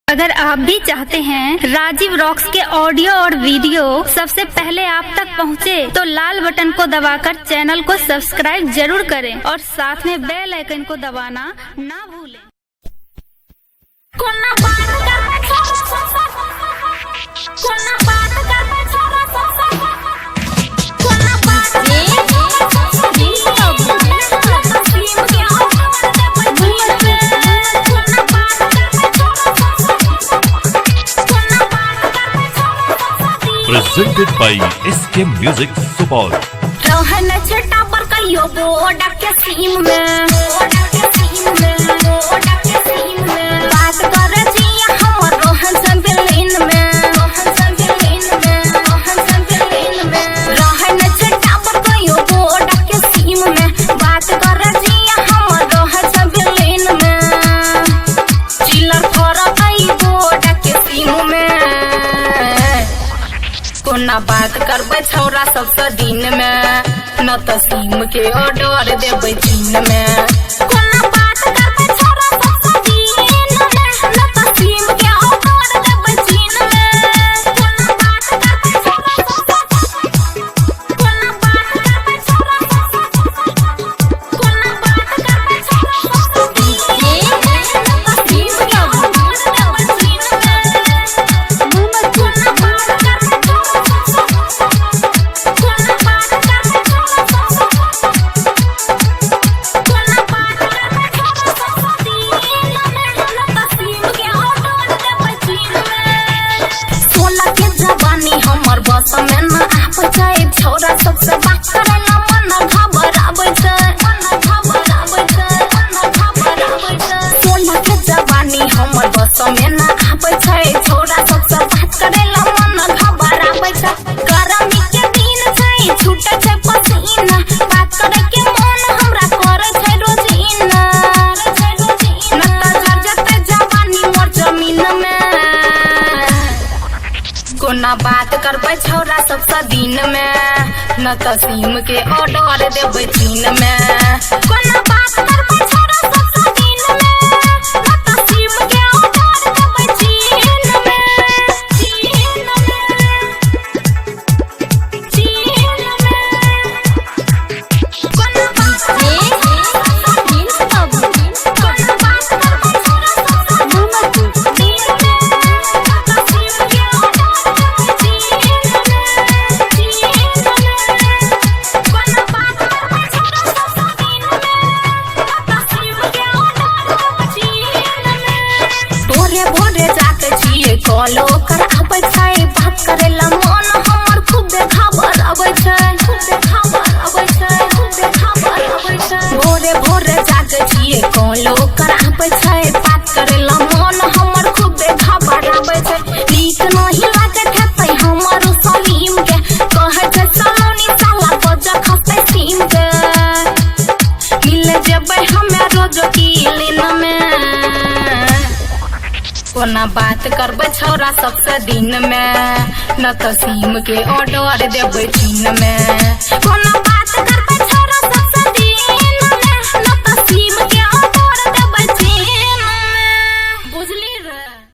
अगर आप भी चाहते हैं राजीव रॉक्स के ऑडियो और वीडियो सबसे पहले आप तक पहुंचे, तो लाल बटन को दबाकर चैनल को सब्सक्राइब जरूर करें और साथ में बेल आइकन को दबाना ना भूलें। Presented by SK Music Support। रहन छटा पर कहियो बोडा के सीम में बात कर जिया हमर रोहन संबिलीन में रहन छटा पर कहियो बोडा के सीम में बात कर जिया हमर रोहन संबिलीन में चिल्लर फरा कई बोडा के सीम में कोना बात करबै छौरा सबसे दिन में न तो सीम के ऑर्डर देबै चीन में। कोना बात करबै छौरा सबसे दिन में न तो सीम के ऑर्डर देबै चीन में। कोना बात करबै छौरा सबसे कोना बात करबै छौरा सबसे कोना बात करबै छौरा सबसे दिन में न तो सीम के ऑर्डर देबै चीन में। कोना बात करबै हमर बस में न आबै छै छौरा सबसे बात करेला मन घबराबै छै सोना के जवानी हमर बस में न आबै छै छौरा सबसे बात करेला मन घबराबै छै। गरमी के दिन छै छूटे छै पसीना बात करे के मन हमरा करे छै रोजीना न त जर जते जवानी मोर जमीन में। कोना बात करबै छौरा सबसे दिन में न तो सीम के ऑर्डर देबै चीन में। कोना बात करबै छौरा सबसे दिन में न तो सीम के ऑर्डर देबै चीन में। कोना बात कॉलो कर आबै छै बात करेला मन हमर खूब घबराबै छै भोरे भोरे जागे छियै कॉलो कर आबै छै बात करेला मन हमर खूब घबराबै छै। नीक नहीं लागत हेतै हमर सलीम के कहै छै सलोनी साला बजा खसै सीम के मिल जेबै हमे रोज किलिन में। कोना बात करबै छौरा सबसे दिन में न तो सीम के ऑर्डर देबै चीन में। कोना बात करबै